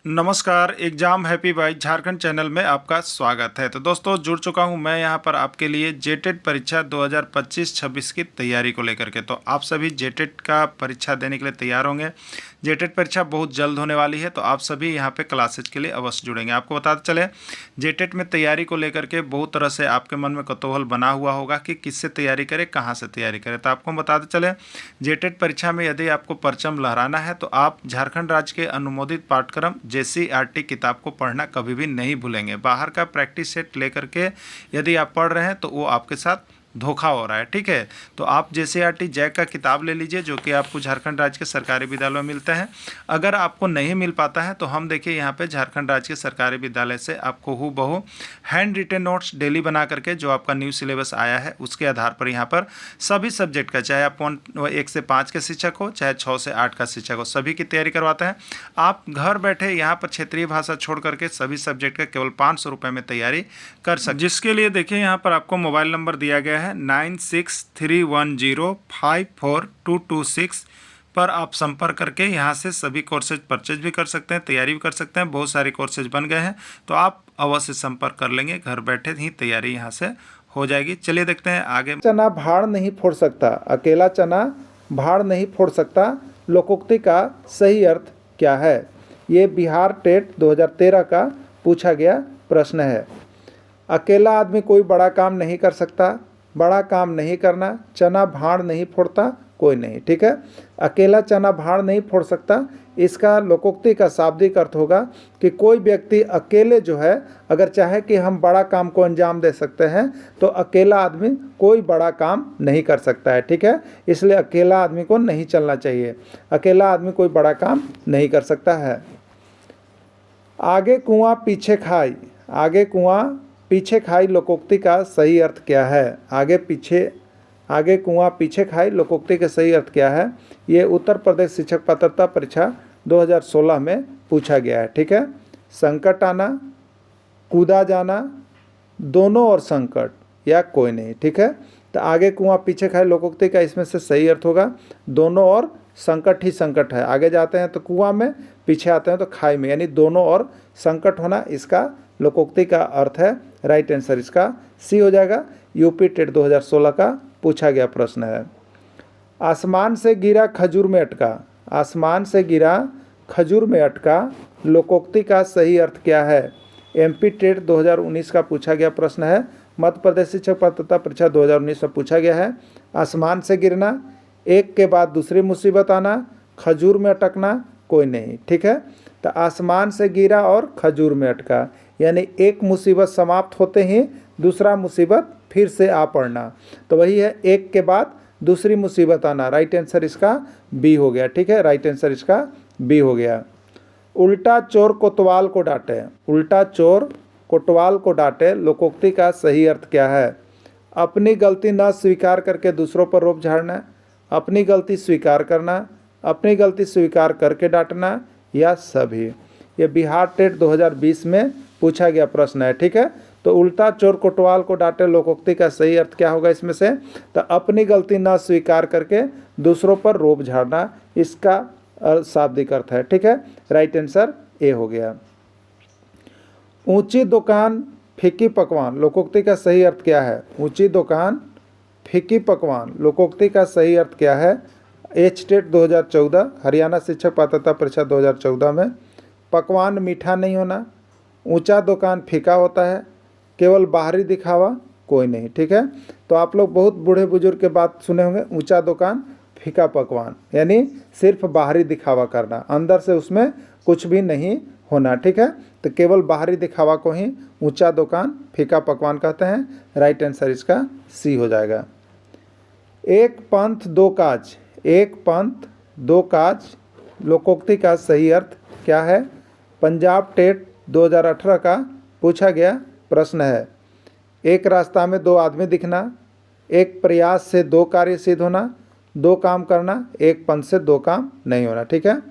नमस्कार, exam happy by Jharkhand channel में आपका स्वागत है। तो दोस्तों जुड़ चुका हूं मैं यहां पर आपके लिए जेटेट परीक्षा 2025-26 की तैयारी को लेकर के। तो आप सभी जेटेट का परीक्षा देने के लिए तैयार होंगे। जेटेट परीक्षा बहुत जल्द होने वाली है, तो आप सभी यहां पे क्लासेज के लिए अवश्य जुड़ेंगे। आपको बताते चले, जेटेट में तैयारी को लेकर के बहुत तरह से आपके मन में कौतूहल बना हुआ होगा कि किससे तैयारी करें, कहाँ से तैयारी करें। तो आपको बताते चले, जेटेट परीक्षा में यदि आपको परचम लहराना है तो आप झारखंड राज्य के अनुमोदित पाठ्यक्रम JCERT किताब को पढ़ना कभी भी नहीं भूलेंगे। बाहर का प्रैक्टिस सेट लेकर के यदि आप पढ़ रहे हैं तो वो आपके साथ धोखा हो रहा है, ठीक है। तो आप JCERT जैक का किताब ले लीजिए, जो कि आपको झारखंड राज्य के सरकारी विद्यालयों में मिलते हैं। अगर आपको नहीं मिल पाता है तो हम देखिए यहाँ पे झारखंड राज्य के सरकारी विद्यालय से आपको हूबहू हैंड रिटेन नोट्स डेली बना करके जो आपका न्यू सिलेबस आया है उसके आधार पर यहाँ पर सभी सब्जेक्ट का, चाहे आप 1 से 5 के शिक्षक हो, चाहे 6 से 8 का शिक्षक हो, सभी की तैयारी करवाते हैं। आप घर बैठे यहाँ पर क्षेत्रीय भाषा छोड़ करके सभी सब्जेक्ट का केवल 500 रुपये में तैयारी कर सकते, जिसके लिए देखिए यहाँ पर आपको मोबाइल नंबर दिया गया है 9631054226 पर आप संपर्क करके यहाँ से सभी कोर्सेज परचेज भी कर सकते हैं, तैयारी भी कर सकते हैं। बहुत सारे कोर्सेज बन गए हैं, तो आप अवश्य संपर्क कर लेंगे। घर बैठे ही तैयारी यहाँ से हो जाएगी। चलिए देखते हैं आगे। चना भाड़ नहीं फोड़ सकता, अकेला चना भाड़ नहीं फोड़ सकता, लोकोक्ति का सही अर्थ क्या है? ये बिहार टेट 2013 का पूछा गया प्रश्न है। अकेला आदमी कोई बड़ा काम नहीं कर सकता, बड़ा काम नहीं करना, चना भाड़ नहीं फोड़ता कोई नहीं, ठीक है। अकेला चना भाड़ नहीं फोड़ सकता, इसका लोकोक्ति का शाब्दिक अर्थ होगा कि कोई व्यक्ति अकेले जो है, अगर चाहे कि हम बड़ा काम को अंजाम दे सकते हैं तो अकेला आदमी कोई बड़ा काम नहीं कर सकता है, ठीक है। इसलिए अकेला आदमी को नहीं चलना चाहिए, अकेला आदमी कोई बड़ा काम नहीं कर सकता है। आगे कुआं पीछे खाई, आगे कुआं पीछे खाई लोकोक्ति का सही अर्थ क्या है? आगे कुआं पीछे खाई लोकोक्ति का सही अर्थ क्या है? ये उत्तर प्रदेश शिक्षक पात्रता परीक्षा 2016 में पूछा गया है, ठीक है। संकट आना, कूदा जाना, दोनों और संकट या कोई नहीं, ठीक है। तो आगे कुआं पीछे खाई लोकोक्ति का इसमें से सही अर्थ होगा दोनों और संकट ही संकट है। आगे जाते हैं तो कुआं में, पीछे आते हैं तो खाई में, यानी दोनों और संकट होना इसका लोकोक्ति का अर्थ है। राइट आंसर इसका सी हो जाएगा। यूपी टेट 2016 का पूछा गया प्रश्न है। आसमान से गिरा खजूर में अटका, आसमान से गिरा खजूर में अटका, लोकोक्ति का सही अर्थ क्या है? MP टेट 2019 का पूछा गया प्रश्न है। मध्य प्रदेश शिक्षक पात्रता परीक्षा 2019 में पूछा गया है। आसमान से गिरना, एक के बाद दूसरी मुसीबत आना, खजूर में अटकना कोई नहीं, ठीक है। तो आसमान से गिरा और खजूर में अटका, यानी एक मुसीबत समाप्त होते ही दूसरा मुसीबत फिर से आ पड़ना, तो वही है एक के बाद दूसरी मुसीबत आना। राइट आंसर इसका बी हो गया, ठीक है। राइट आंसर इसका बी हो गया। उल्टा चोर कोतवाल को डांटे, उल्टा चोर कोतवाल को डांटे, लोकोक्ति का सही अर्थ क्या है? अपनी गलती न स्वीकार करके दूसरों पर रोप झाड़ना, अपनी गलती स्वीकार करना, अपनी गलती स्वीकार करके डांटना, या सभी। ये बिहार टेट 2020 में पूछा गया प्रश्न है, ठीक है। तो उल्टा चोर कोतवाल को डांटे, लोकोक्ति का सही अर्थ क्या होगा इसमें से? तो अपनी गलती न स्वीकार करके दूसरों पर रोब झाड़ना, इसका शाब्दिक अर्थ है, ठीक है। राइट आंसर ए हो गया। ऊंची दुकान फीकी पकवान, लोकोक्ति का सही अर्थ क्या है? ऊंची दुकान फीकी पकवान, लोकोक्ति का सही अर्थ क्या है? एच टेट 2014 हरियाणा शिक्षक पात्रता परीक्षा 2014 में। पकवान मीठा नहीं होना, ऊंचा दुकान फीका होता है, केवल बाहरी दिखावा कोई नहीं, ठीक है। तो आप लोग बहुत बूढ़े बुजुर्ग के बात सुने होंगे, ऊंचा दुकान फीका पकवान, यानी सिर्फ बाहरी दिखावा करना, अंदर से उसमें कुछ भी नहीं होना, ठीक है। तो केवल बाहरी दिखावा को ही ऊंचा दुकान फीका पकवान कहते हैं। राइट आंसर इसका सी हो जाएगा। एक पंथ दो काज, एक पंथ दो काज, लोकोक्ति का सही अर्थ क्या है? पंजाब टेट 2018 का पूछा गया प्रश्न है। एक रास्ता में दो आदमी दिखना, एक प्रयास से दो कार्य सिद्ध होना, दो काम करना, एक पंथ से दो काम नहीं होना, ठीक है।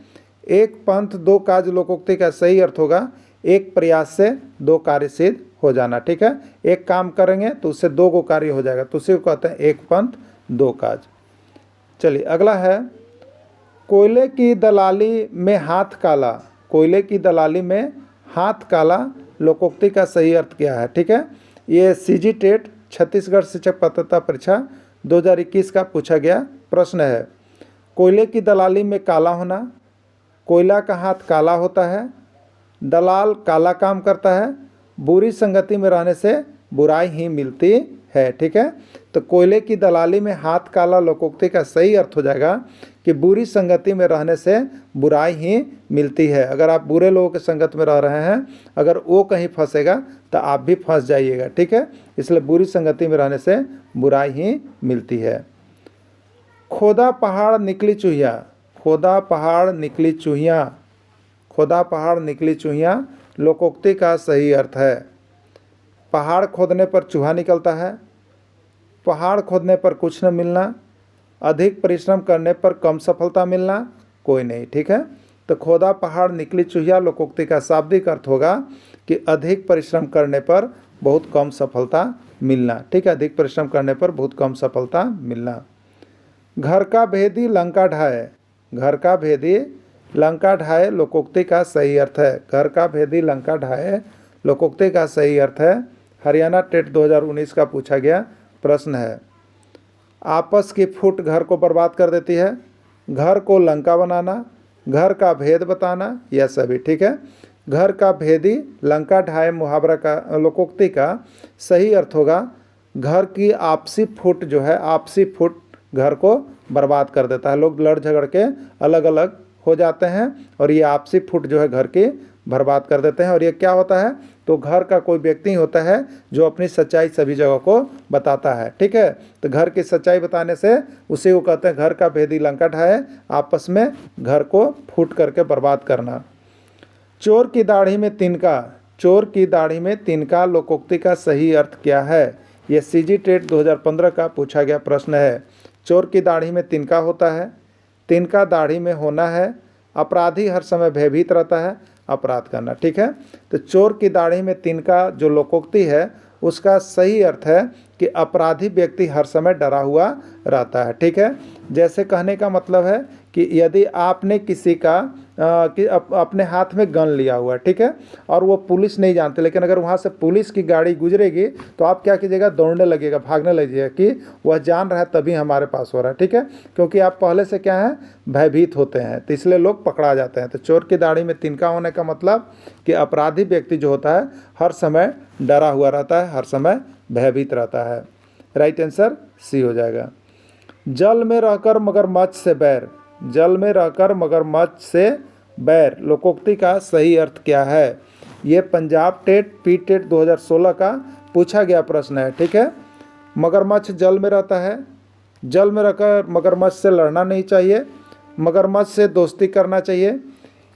एक पंथ दो काज लोकोक्ति का सही अर्थ होगा एक प्रयास से दो कार्य सिद्ध हो जाना, ठीक है। एक काम करेंगे तो उससे दो को कार्य हो जाएगा, तो उसी को कहते हैं एक पंथ दो काज। चलिए अगला है, कोयले की दलाली में हाथ काला, कोयले की दलाली में हाथ काला लोकोक्ति का सही अर्थ क्या है। ठीक है, ये सीजी टेट छत्तीसगढ़ शिक्षक पात्रता परीक्षा 2021 का पूछा गया प्रश्न है। कोयले की दलाली में काला होना, कोयला का हाथ काला होता है, दलाल काला काम करता है, बुरी संगति में रहने से बुराई ही मिलती है। ठीक है, तो कोयले की दलाली में हाथ काला लोकोक्ति का सही अर्थ हो जाएगा कि बुरी संगति में रहने से बुराई ही मिलती है। अगर आप बुरे लोगों के संगत में रह रहे हैं, अगर वो कहीं फंसेगा तो आप भी फंस जाइएगा। ठीक है, इसलिए बुरी संगति में रहने से बुराई ही मिलती है। खोदा पहाड़ निकली चूहिया, खोदा पहाड़ निकली चूहिया, खोदा पहाड़ निकली चूहिया लोकोक्ति का सही अर्थ है। पहाड़ खोदने पर चूहा निकलता है, पहाड़ खोदने पर कुछ न मिलना, अधिक परिश्रम करने पर कम सफलता मिलना, कोई नहीं। ठीक है, तो खोदा पहाड़ निकली चूहिया लोकोक्ति का शाब्दिक अर्थ होगा कि अधिक परिश्रम करने पर बहुत कम सफलता मिलना। ठीक है, अधिक परिश्रम करने पर बहुत कम सफलता मिलना। घर का भेदी लंका ढाए, घर का भेदी लंका ढाए लोकोक्ति का सही अर्थ है। घर का भेदी लंका ढाए लोकोक्ति का सही अर्थ है। हरियाणा टेट 2019 का पूछा गया प्रश्न है। आपस की फूट घर को बर्बाद कर देती है, घर को लंका बनाना, घर का भेद बताना, यह सभी। ठीक है, घर का भेदी लंका ढाए मुहावरा का लोकोक्ति का सही अर्थ होगा घर की आपसी फूट जो है, आपसी फूट घर को बर्बाद कर देता है। लोग लड़ झगड़ के अलग अलग हो जाते हैं और ये आपसी फूट जो है घर की बर्बाद कर देते हैं। और ये क्या होता है, तो घर का कोई व्यक्ति होता है जो अपनी सच्चाई सभी जगह को बताता है। ठीक है, तो घर की सच्चाई बताने से उसी को कहते हैं घर का भेदी लंका ढाए, आपस में घर को फूट करके बर्बाद करना। चोर की दाढ़ी में तिनका, चोर की दाढ़ी में तिनका लोकोक्ति का सही अर्थ क्या है। यह सीजी टेट 2015 का पूछा गया प्रश्न है। चोर की दाढ़ी में तिनका होता है, तिनका दाढ़ी में होना है, अपराधी हर समय भयभीत रहता है, अपराध करना। ठीक है, तो चोर की दाढ़ी में तिनका जो लोकोक्ति है उसका सही अर्थ है कि अपराधी व्यक्ति हर समय डरा हुआ रहता है। ठीक है, जैसे कहने का मतलब है कि यदि आपने किसी का अपने हाथ में गन लिया हुआ है, ठीक है, और वो पुलिस नहीं जानते, लेकिन अगर वहाँ से पुलिस की गाड़ी गुजरेगी तो आप क्या कीजिएगा, दौड़ने लगिएगा, भागने लगिएगा कि वह जान रहा है तभी हमारे पास हो रहा है। ठीक है, क्योंकि आप पहले से क्या है, भयभीत होते हैं, तो इसलिए लोग पकड़ा जाते हैं। तो चोर की दाढ़ी में तिनका होने का मतलब कि अपराधी व्यक्ति जो होता है हर समय डरा हुआ रहता है, हर समय भयभीत रहता है। राइट आंसर सी हो जाएगा। जल में रहकर मगरमच्छ से बैर, जल में रहकर मगरमच्छ से बैर लोकोक्ति का सही अर्थ क्या है। ये पंजाब टेट पी टेट 2016 का पूछा गया प्रश्न है। ठीक है, मगरमच्छ जल में रहता है, जल में रहकर मगरमच्छ से लड़ना नहीं चाहिए, मगरमच्छ से दोस्ती करना चाहिए,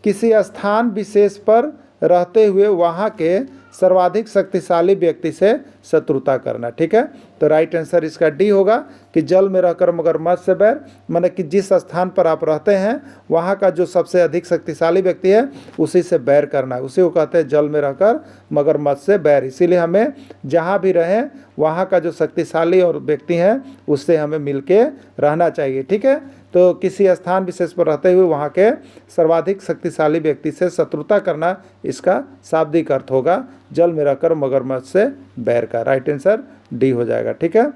किसी स्थान विशेष पर रहते हुए वहाँ के सर्वाधिक शक्तिशाली व्यक्ति से शत्रुता करना। ठीक है, तो राइट आंसर इसका डी होगा कि जल में रहकर मगरमच्छ से बैर, माने कि जिस स्थान पर आप रहते हैं वहाँ का जो सबसे अधिक शक्तिशाली व्यक्ति है उसी से बैर करना है, उसी को कहते हैं जल में रहकर मगरमच्छ से बैर। इसीलिए हमें जहाँ भी रहें वहाँ का जो शक्तिशाली और व्यक्ति हैं उससे हमें मिल के रहना चाहिए। ठीक है, तो किसी स्थान विशेष पर रहते हुए वहाँ के सर्वाधिक शक्तिशाली व्यक्ति से शत्रुता करना इसका शाब्दिक अर्थ होगा जल में रहकर मगरमच्छ से बैर का। राइट आंसर डी हो जाएगा। ठीक है,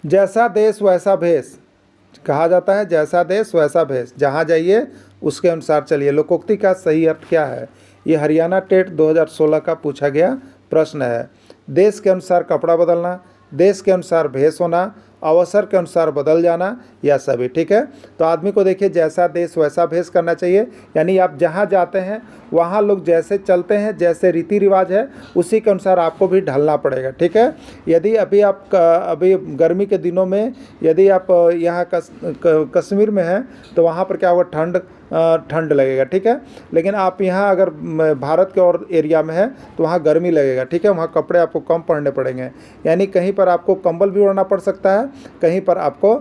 जैसा देश वैसा भेष कहा जाता है, जैसा देश वैसा भेष, जहाँ जाइए उसके अनुसार चलिए लोकोक्ति का सही अर्थ क्या है। ये हरियाणा टेट 2016 का पूछा गया प्रश्न है। देश के अनुसार कपड़ा बदलना, देश के अनुसार भेष होना, अवसर के अनुसार बदल जाना, या सभी। ठीक है, तो आदमी को देखिए जैसा देश वैसा भेष करना चाहिए, यानी आप जहाँ जाते हैं वहाँ लोग जैसे चलते हैं, जैसे रीति रिवाज है उसी के अनुसार आपको भी ढलना पड़ेगा। ठीक है, यदि अभी गर्मी के दिनों में यदि आप यहाँ कश्मीर में हैं तो वहाँ पर क्या होगा, ठंड लगेगा। ठीक है, लेकिन आप यहाँ अगर भारत के और एरिया में है तो वहाँ गर्मी लगेगा। ठीक है, वहाँ कपड़े आपको कम पहनने पड़ेंगे, यानी कहीं पर आपको कंबल भी ओढ़ना पड़ सकता है, कहीं पर आपको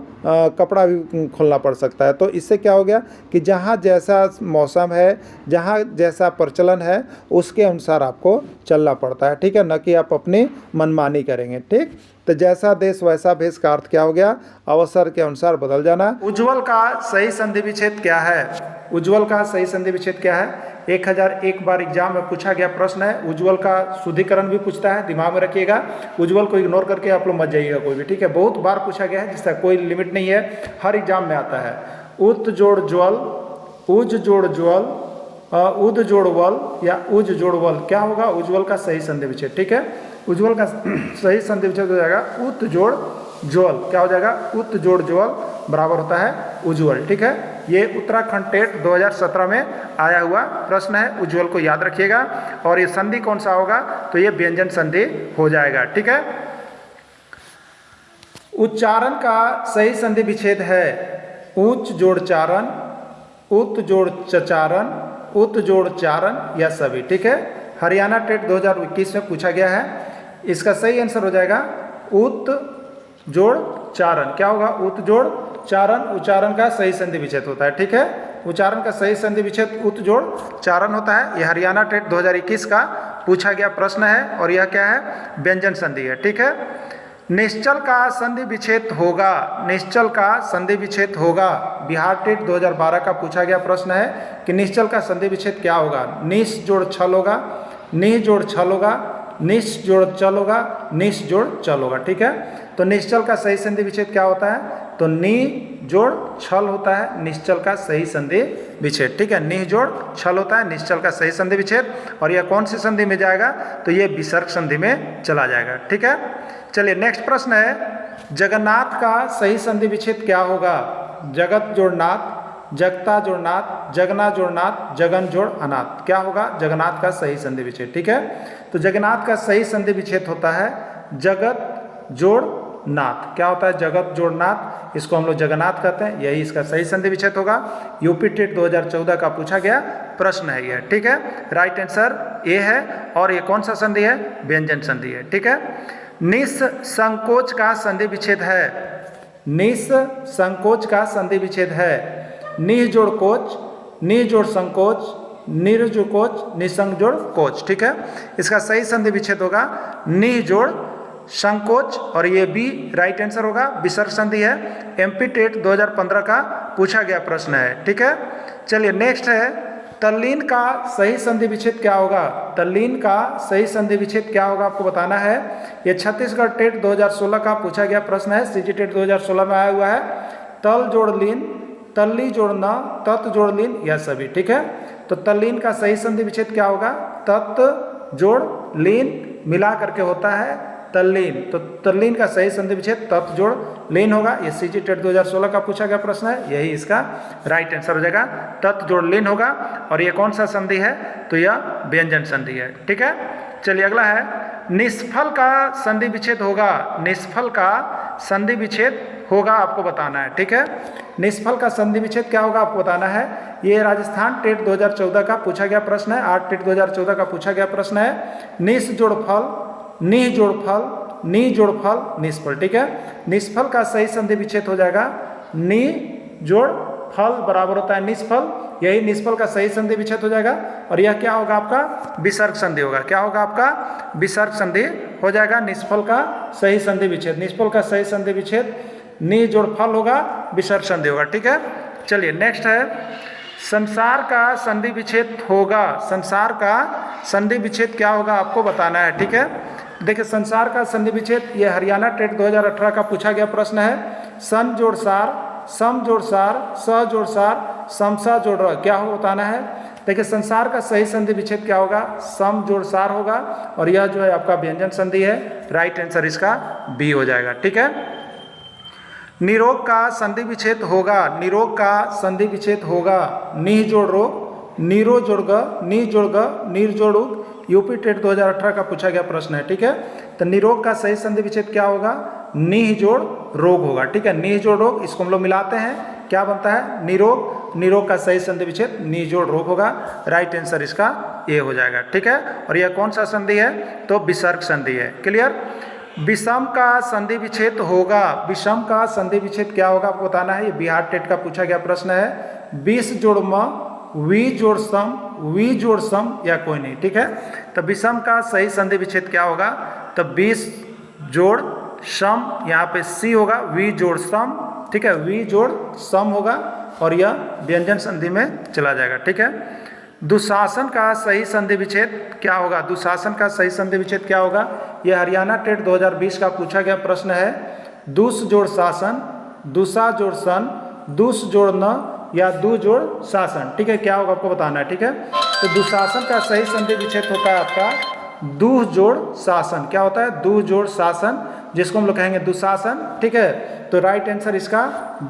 कपड़ा भी खोलना पड़ सकता है। तो इससे क्या हो गया कि जहाँ जैसा मौसम है, जहाँ जैसा जैसा प्रचलन है उसके अनुसार आपको चलना पड़ता है, ठीक है, न कि आप अपनी मनमानी करेंगे। ठीक, तो जैसा देश वैसा भेष का अर्थ क्या हो गया, अवसर के अनुसार बदल जाना। उज्ज्वल का सही संधि विच्छेद क्या है? उज्ज्वल का सही संधि विच्छेद क्या है? 1001 बार एग्जाम में पूछा गया प्रश्न है। उज्ज्वल का शुद्धिकरण भी पूछता है, दिमाग में रखिएगा। उज्ज्वल को इग्नोर करके आप लोग मत जाइएगा कोई भी, ठीक है। बहुत बार पूछा गया है, जिसका कोई लिमिट नहीं है, हर एग्जाम में आता है। उत जोड़ ज्वल, उज जोड़ ज्वल, उद जोड़ वल या उज जोड़ वल, क्या होगा? उज्ज्वल का सही संधि विच्छेद, ठीक है। उज्ज्वल का सही संधि विच्छेद हो जाएगा उत जोड़ ज्वल, क्या हो जाएगा? उत जोड़ ज्वल बराबर होता है उज्ज्वल, ठीक है। ये उत्तराखंड टेट 2017 में आया हुआ प्रश्न है, उज्ज्वल को याद रखिएगा। और ये संधि कौन सा होगा? तो ये व्यंजन संधि हो जाएगा, ठीक है। उच्चारण का सही संधि विच्छेद है उच्च जोड़ चारण, उत जोड़ चचारण, उत जोड़ चारण या सभी, ठीक है। हरियाणा टेट 2021 में पूछा गया है। इसका सही आंसर हो जाएगा उत जोड़ चारण, क्या होगा? उत जोड़ चारण उच्चारण का सही संधि विच्छेद होता है, ठीक है। उच्चारण का सही संधि विच्छेद उत जोड़ चारण होता है। यह हरियाणा टेट 2021 का पूछा गया प्रश्न है और यह क्या है? व्यंजन संधि है, ठीक है। निश्चल का संधि विच्छेद होगा, निश्चल का संधि विच्छेद होगा। बिहार टेट 2012 का पूछा गया प्रश्न है कि निश्चल का संधि विच्छेद क्या होगा? निश जोड़ छल होगा, निह जोड़ छल होगा, निश जोड़ चल होगा, निश जोड़ चल होगा, ठीक है। तो निश्चल का सही संधि विच्छेद क्या होता है? तो नी जोड़ छल होता है निश्चल का सही संधि विच्छेद, ठीक है। निह जोड़ छल होता है निश्चल का सही संधि विच्छेद। और यह कौन सी संधि में जाएगा? तो ये विसर्ग संधि में चला जाएगा, ठीक है। चलिए नेक्स्ट प्रश्न है, जगन्नाथ का सही संधि विच्छेद क्या होगा? जगत जोड़ नाथ, जगता जोड़ नाथ, जगना जोड़ नाथ, जगन जोड़ अनाथ, क्या होगा? जगन्नाथ का सही संधि विच्छेद, ठीक है। तो जगन्नाथ का सही संधि विच्छेद होता है जगत जोड़ नाथ, क्या होता है? जगत जोड़ नाथ, इसको हम लोग जगन्नाथ कहते हैं, यही इसका सही संधि विच्छेद होगा। यूपी टेट 2014 का पूछा गया प्रश्न है यह, ठीक है। राइट आंसर ए है। और ये कौन सा संधि है? व्यंजन संधि है, ठीक है। निस संकोच का संधि विच्छेद है, निस संकोच का संधि विच्छेद है। निह जोड़ कोच, निह जोड़ संकोच, निर जोड़ कोच, निसंग जोड़ कोच, ठीक है। इसका सही संधि विच्छेद होगा निह जोड़ संकोच और ये बी राइट आंसर होगा। विसर्ग संधि है, एमपी टेट 2015 का पूछा गया प्रश्न है, ठीक है। चलिए नेक्स्ट है, तल्लीन का सही संधि विच्छेद क्या होगा? तल्लीन का सही संधि विच्छेद क्या होगा आपको बताना है। ये छत्तीसगढ़ टेट 2016 का पूछा गया प्रश्न है, सीजी टेट 2016 में आया हुआ है। तल जोड़ लीन, तल्ली जोड़ न, तत् जोड़ लीन या सभी, ठीक है। तो तल्लीन का सही संधि विच्छेद क्या होगा? तत् जोड़ लीन मिला करके होता है तल्लीन। तो तल्लीन का सही संधि विच्छेद तत् जोड़ लीन होगा। ये सीजी टेट 2016 का पूछा गया प्रश्न है, यही इसका राइट आंसर हो जाएगा, तत् जोड़ लीन होगा। और ये कौन सा संधि है? तो यह व्यंजन संधि है, ठीक है। चलिए अगला है, निष्फल का संधि विच्छेद होगा, निष्फल का संधि विच्छेद होगा आपको बताना है, ठीक है। निष्फल का संधि विच्छेद क्या होगा आपको बताना है। ये राजस्थान टेट 2014 का पूछा गया प्रश्न है, आर्ट टेट 2014 का पूछा गया प्रश्न है। निस जोड़ फल, निह जोड़ फल, नी जोड़ फल, निष्फल, ठीक है। निष्फल का सही संधि विच्छेद हो जाएगा नी जोड़ फल बराबर होता है निष्फल, यही निष्फल का सही संधि विच्छेद हो जाएगा। और यह क्या होगा आपका? विसर्ग संधि होगा, क्या होगा आपका? विसर्ग संधि हो जाएगा निष्फल का सही संधि विच्छेद। निष्फल का सही संधि विच्छेद नी जोड़ फल होगा, विसर्ग संधि होगा, ठीक है। चलिए नेक्स्ट है, संसार का संधि विच्छेद होगा, संसार का संधि विच्छेद क्या होगा आपको बताना है, ठीक है। देखिए संसार का संधि विच्छेद ये हरियाणा टेट 2018 का पूछा गया प्रश्न है। सन जोड़ सार, सम जोड़ सार, स जोड़ सार, समसा जोड़ र, क्या हो बताना है। देखिए संसार का सही संधि विच्छेद क्या होगा? सम जोड़ सार होगा। और यह जो है आपका व्यंजन संधि है, राइट आंसर इसका बी हो जाएगा, ठीक है। निरोग का संधि विच्छेद होगा, निरोग का संधि विच्छेद होगा। निह जोड़ रोग, नीरो जोड़ ग, नी जोड़ ग, नीर जोड़ उग, यूपी टेट 2018 का पूछा गया प्रश्न है, ठीक है। तो निरोग का सही संधि विच्छेद क्या होगा? निह जोड़ रोग होगा, ठीक है। निह जोड़ रोग, इसको हम लोग मिलाते हैं, क्या बनता है? निरोग। निरोग का सही संधि विच्छेद निह जोड़ रोग होगा, राइट आंसर इसका ए हो जाएगा, ठीक है। और यह कौन सा संधि है? तो विसर्ग संधि है, क्लियर। विषम का संधि विच्छेद होगा, विषम का संधि विच्छेद क्या होगा आपको बताना है। ये बिहार टेट का पूछा गया प्रश्न है। 20 जोड़ म, वी जोड़ सम, वी जोड़ सम या कोई नहीं, ठीक है। तो विषम का सही संधि विच्छेद क्या होगा, तो 20 जोड़ सम, यहाँ पे सी होगा, वी जोड़ सम, ठीक है, वी जोड़ सम होगा और यह व्यंजन संधि में चला जाएगा, ठीक है। दुशासन का सही संधि विच्छेद क्या होगा, दुशासन का सही संधि विच्छेद क्या होगा, यह हरियाणा टेट 2020 का पूछा गया प्रश्न है। दुस जोड़ शासन, दुसा जोड़ सन, दुस जोड़ न या दु जोड़ शासन, ठीक है, क्या होगा आपको बताना है, ठीक है। तो दुशासन का सही संधि विच्छेद होता है आपका दु जोड़ शासन, क्या होता है, दु जोड़ शासन, जिसको हम लोग कहेंगे दुशासन, ठीक है। तो राइट आंसर इसका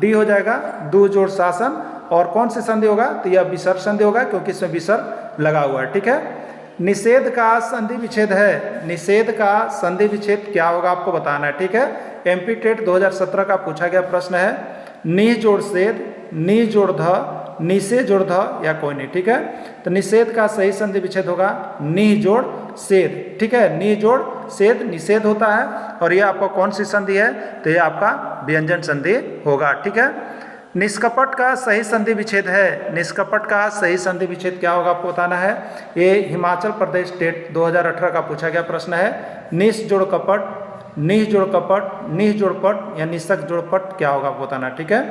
डी हो जाएगा, दु जोड़ शासन। और कौन सी संधि होगा, तो यह विसर्ग संधि होगा, क्योंकि इसमें विसर्ग लगा हुआ है, ठीक है। निषेध का संधि विच्छेद है, निषेध का संधि विच्छेद क्या होगा आपको बताना है, ठीक है। एमपी टेट 2017 का पूछा गया प्रश्न है। नि जोड़ सेद, नि जोड़ ध, नि से जोड़ ध या कोई नहीं, ठीक है। तो निषेध का सही संधि विच्छेद होगा नि जोड़ सेद, ठीक है, नि जोड़ सेद निषेध होता है। और यह आपका कौन सी संधि है, तो यह आपका व्यंजन संधि होगा, ठीक है। निष्कपट का सही संधि विच्छेद है, निष्कपट का सही संधि विच्छेद क्या होगा आपको बताना है। ये हिमाचल प्रदेश टेट 2018 का पूछा गया प्रश्न है। निस जोड़ कपट, निह जोड़ कपट, निह जोड़ पट या निषक जोड़ पट क्या होगा आपको बताना, ठीक है।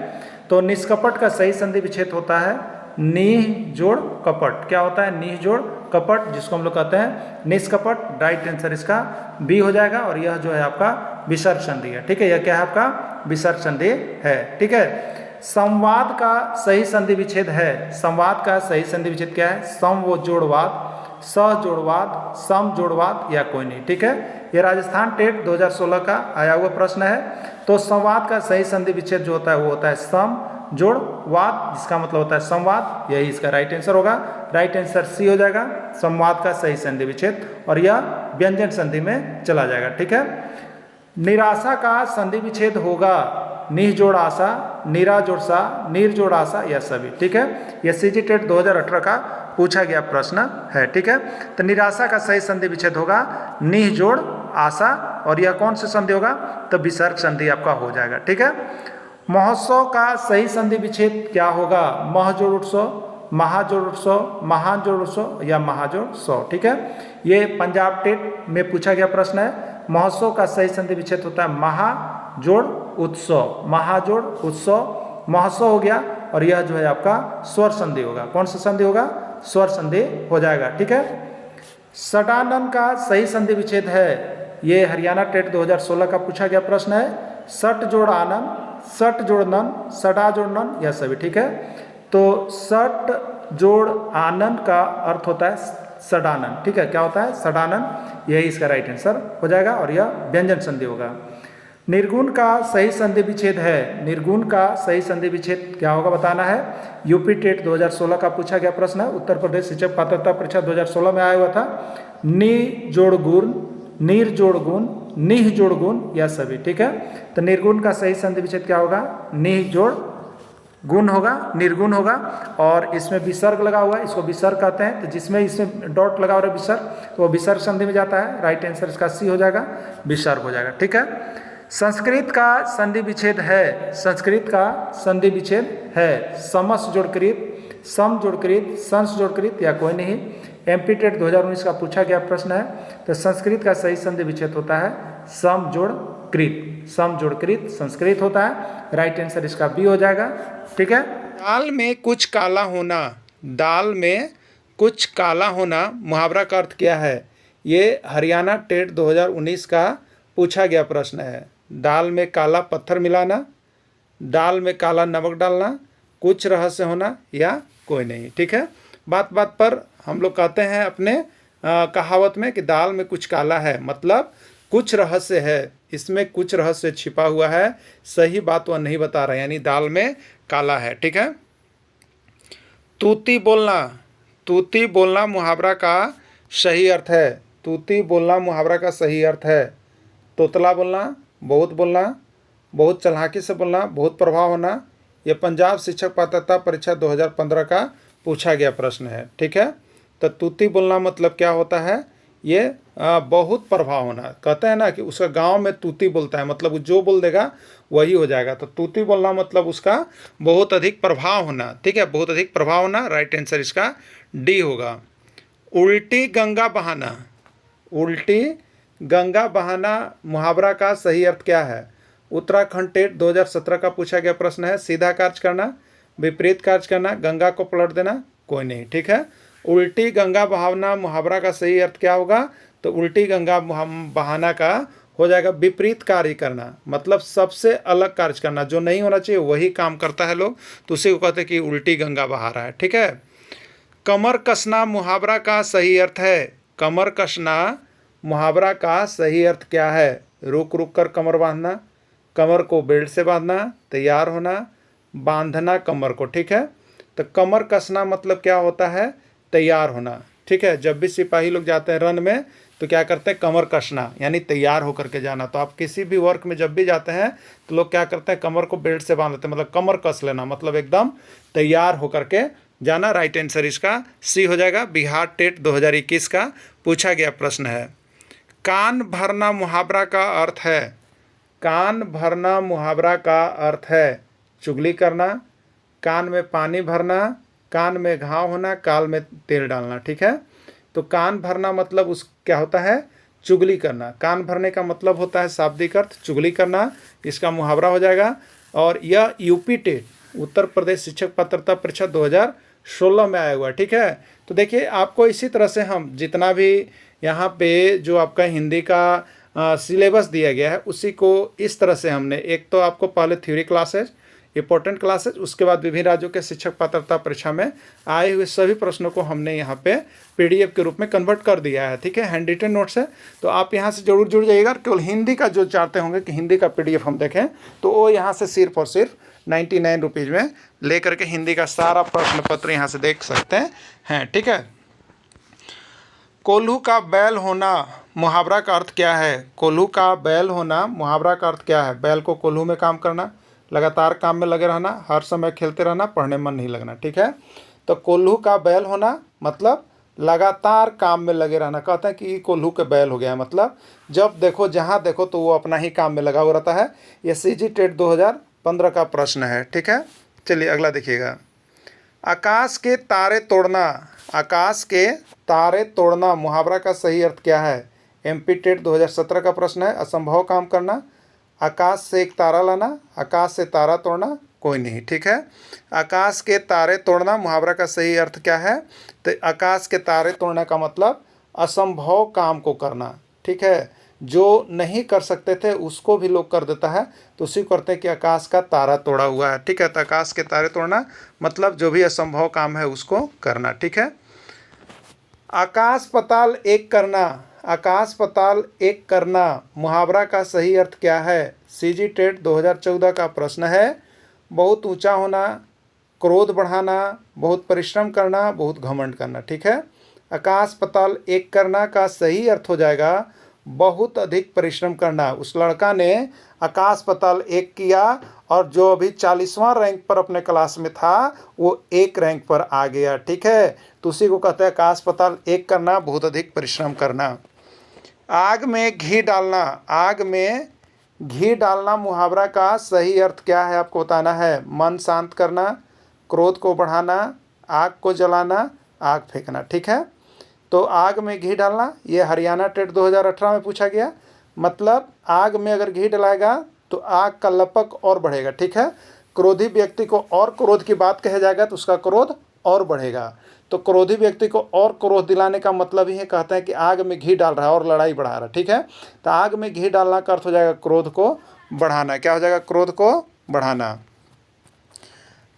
तो निष्कपट का सही संधि विच्छेद होता है नीह जोड़ कपट, क्या होता है, नीह जोड़ कपट, जिसको हम लोग कहते हैं निष्कपट। राइट आंसर इसका बी हो जाएगा और यह जो है आपका विसर्ग संधि है, ठीक है, यह क्या है आपका विसर्ग संधि है, ठीक है। संवाद का सही संधि विच्छेद है, संवाद का सही संधि विच्छेद क्या है, सम वो जोड़वाद, सह जोड़वाद, सम जोड़वाद या कोई नहीं, ठीक है। ये राजस्थान टेट 2016 का आया हुआ प्रश्न है। तो संवाद का सही संधि विच्छेद जो होता है वो होता है सम जोड़ वाद, जिसका मतलब होता है संवाद, यही इसका राइट आंसर होगा। राइट आंसर सी हो जाएगा, संवाद का सही संधि विच्छेद, और यह व्यंजन संधि में चला जाएगा, ठीक है। निराशा का संधि विच्छेद होगा निह जोड़ आशा, नीरा जोड़ सा, नीर जोड़ आशा या सभी, ठीक है। यह सीजी टेट 2018 का पूछा गया प्रश्न है, ठीक है। तो निराशा का सही संधि विच्छेद होगा निह जोड़ आशा, और यह कौन सी संधि होगा, तो विसर्ग संधि आपका हो जाएगा, ठीक है। महोत्सव का सही संधि विच्छेद क्या होगा, मह जोड़ उत्सव, महाजोड़ उत्सव, महान जोड़ उत्सव या महाजोड़ सौ, ठीक है। ये पंजाब टेट में पूछा गया प्रश्न है। महोत्सव का सही संधि विच्छेद होता है महाजोड़ उत्सव, महाजोड़ उत्सव, महोत्सव हो गया, और यह जो है आपका स्वर संधि होगा, कौन सा संधि होगा, स्वर संधि हो जाएगा, ठीक है। सडानन का सही संधि विच्छेद है, ये हरियाणा टेट 2016 का पूछा गया प्रश्न है। सट जोड़ आनन, सट जोड़ नन, सडा जोड़ नन या सभी, ठीक है। तो सट जोड़ आनन का अर्थ होता है सडानन, ठीक है, क्या होता है, सडानन, यही इसका राइट आंसर हो जाएगा और यह व्यंजन संधि होगा। निर्गुण का सही संधि विच्छेद है, निर्गुण का सही संधि विच्छेद क्या होगा बताना है। यूपी टेट 2016 का पूछा गया प्रश्न है, उत्तर प्रदेश शिक्षक पात्रता परीक्षा 2016 में आया हुआ था। नि जोड़ गुण, नीर जोड़ गुण, निह जोड़ गुण या सभी, ठीक है। तो निर्गुण का सही संधि विच्छेद क्या होगा, निह जोड़ गुण होगा, निर्गुण होगा, और इसमें विसर्ग लगा हुआ है, इसको विसर्ग कहते हैं। तो जिसमें इसमें डॉट लगा हुआ है विसर्ग, तो वो विसर्ग संधि में जाता है। राइट आंसर इसका सी हो जाएगा, विसर्ग हो जाएगा, ठीक है। संस्कृत का संधि विच्छेद है, संस्कृत का संधि विच्छेद है समस जोड़कृत, सम जोड़कृत, संस जोड़कृत या कोई नहीं। एमपी टेट 2019 का पूछा गया प्रश्न है। तो संस्कृत का सही संधि विच्छेद होता है सम जोड़कृत, सम जोड़कृत संस्कृत होता है। राइट आंसर इसका बी हो जाएगा, ठीक है। दाल में कुछ काला होना, दाल में कुछ काला होना मुहावरा का अर्थ क्या है। ये हरियाणा टेट 2019 का पूछा गया प्रश्न है। दाल में काला पत्थर मिलाना, दाल में काला नमक डालना, कुछ रहस्य होना या कोई नहीं, ठीक है। बात बात पर हम लोग कहते हैं अपने कहावत में कि दाल में कुछ काला है, मतलब कुछ रहस्य है, इसमें कुछ रहस्य छिपा हुआ है, सही बात वह नहीं बता रहा, यानी दाल में काला है, ठीक है। तूती बोलना, तूती बोलना मुहावरा का सही अर्थ है, तूती बोलना मुहावरा का सही अर्थ है तोतला बोलना, बहुत चालाकी से बोलना, बहुत प्रभाव होना। यह पंजाब शिक्षक पात्रता परीक्षा 2015 का पूछा गया प्रश्न है, ठीक है। तो तूती बोलना मतलब क्या होता है, ये बहुत प्रभाव होना, कहते हैं ना कि उसका गांव में तूती बोलता है, मतलब जो बोल देगा वही हो जाएगा। तो तूती बोलना मतलब उसका बहुत अधिक प्रभाव होना, ठीक है, बहुत अधिक प्रभाव होना। राइट आंसर इसका डी होगा। उल्टी गंगा बहाना, उल्टी गंगा बहाना मुहावरा का सही अर्थ क्या है? उत्तराखंड टेट 2017 का पूछा गया प्रश्न है। सीधा कार्य करना, विपरीत कार्य करना, गंगा को पलट देना, कोई नहीं। ठीक है, उल्टी गंगा बहाना मुहावरा का सही अर्थ क्या होगा? तो उल्टी गंगा बहाना का हो जाएगा विपरीत कार्य करना, मतलब सबसे अलग कार्य करना, जो नहीं होना चाहिए वही काम करता है लोग, तो उसी को कहते हैं कि उल्टी गंगा बहा रहा है। ठीक है, कमर कसना मुहावरा का सही अर्थ है। कमर कसना मुहावरा का सही अर्थ क्या है? रुक रुक कर कमर बांधना, कमर को बेल्ट से बांधना, तैयार होना, बांधना कमर को। ठीक है, तो कमर कसना मतलब क्या होता है? तैयार होना। ठीक है, जब भी सिपाही लोग जाते हैं रन में तो क्या करते हैं? कमर कसना, यानी तैयार होकर के जाना। तो आप किसी भी वर्क में जब भी जाते हैं तो लोग क्या करते हैं? कमर को बेल्ट से बांध लेते हैं, मतलब कमर कस लेना, मतलब एकदम तैयार होकर के जाना। राइट आंसर इसका सी हो जाएगा। बिहार टेट 2021 का पूछा गया प्रश्न है। कान भरना मुहावरा का अर्थ है। कान भरना मुहावरा का अर्थ है चुगली करना, कान में पानी भरना, कान में घाव होना, कान में तेल डालना। ठीक है, तो कान भरना मतलब उस क्या होता है? चुगली करना। कान भरने का मतलब होता है शाब्दिक अर्थ चुगली करना, इसका मुहावरा हो जाएगा। और यह यूपी टेट उत्तर प्रदेश शिक्षक पात्रता परीक्षा 2016 में आया हुआ है। ठीक है, तो देखिए आपको इसी तरह से हम जितना भी यहाँ पे जो आपका हिंदी का सिलेबस दिया गया है उसी को इस तरह से हमने, एक तो आपको पहले थ्योरी क्लासेज, इंपॉर्टेंट क्लासेज, उसके बाद विभिन्न राज्यों के शिक्षक पात्रता परीक्षा में आए हुए सभी प्रश्नों को हमने यहाँ पे पीडीएफ के रूप में कन्वर्ट कर दिया है। ठीक है, हैंड रिटन नोट्स है, तो आप यहाँ से जरूर जुड़ जाइएगा। केवल हिंदी का जो चाहते होंगे कि हिंदी का पीडीएफ हम देखें, तो वो यहाँ से सिर्फ और सिर्फ 99 रुपीज़ में ले करके हिंदी का सारा प्रश्न पत्र यहाँ से देख सकते हैं। ठीक है, कोल्हू का बैल होना मुहावरा का अर्थ क्या है? कोल्हू का बैल होना मुहावरा का अर्थ क्या है? बैल को कोल्हू में काम करना, लगातार काम में लगे रहना, हर समय खेलते रहना, पढ़ने मन नहीं लगना। ठीक है, तो कोल्हू का बैल होना मतलब लगातार काम में लगे रहना। कहते हैं कि कोल्हू के बैल हो गया है, मतलब जब देखो जहाँ देखो तो वो अपना ही काम में लगा हुआ रहता है। ये सीजी टेट 2015 का प्रश्न है। ठीक है, चलिए अगला देखिएगा। आकाश के तारे तोड़ना, आकाश के तारे तोड़ना मुहावरा का सही अर्थ क्या है? एमपी टेट 2017 का प्रश्न है। असंभव काम करना, आकाश से एक तारा लाना, आकाश से तारा तोड़ना, कोई नहीं। ठीक है, आकाश के तारे तोड़ना मुहावरा का सही अर्थ क्या है? तो आकाश के तारे तोड़ने का मतलब असंभव काम को करना। ठीक है, जो नहीं कर सकते थे उसको भी लोग कर देता है, तो उसी को करते हैं कि आकाश का तारा तोड़ा हुआ है। ठीक है, तो आकाश के तारे तोड़ना मतलब जो भी असंभव काम है उसको करना। ठीक है, आकाश पाताल एक करना, आकाश पाताल एक करना मुहावरा का सही अर्थ क्या है? सीजी टेट 2014 का प्रश्न है। बहुत ऊंचा होना, क्रोध बढ़ाना, बहुत परिश्रम करना, बहुत घमंड करना। ठीक है, आकाश पाताल एक करना का सही अर्थ हो जाएगा बहुत अधिक परिश्रम करना। उस लड़का ने आकाश पाताल एक किया और जो अभी 40वां रैंक पर अपने क्लास में था वो 1 रैंक पर आ गया। ठीक है, तो उसी को कहते हैं आकाश पाताल एक करना, बहुत अधिक परिश्रम करना। आग में घी डालना, आग में घी डालना मुहावरा का सही अर्थ क्या है आपको बताना है। मन शांत करना, क्रोध को बढ़ाना, आग को जलाना, आग फेंकना। ठीक है, तो आग में घी डालना ये हरियाणा टेट 2018 में पूछा गया, मतलब आग में अगर घी डलाएगा तो आग का लपक और बढ़ेगा। ठीक है, क्रोधी व्यक्ति को और क्रोध की बात कहा जाएगा तो उसका क्रोध और बढ़ेगा। तो क्रोधी व्यक्ति को और क्रोध दिलाने का मतलब ही है, कहते हैं कि आग में घी डाल रहा है और लड़ाई बढ़ा रहा है। ठीक है, तो आग में घी डालना का अर्थ हो जाएगा क्रोध को बढ़ाना। क्या हो जाएगा? क्रोध को बढ़ाना।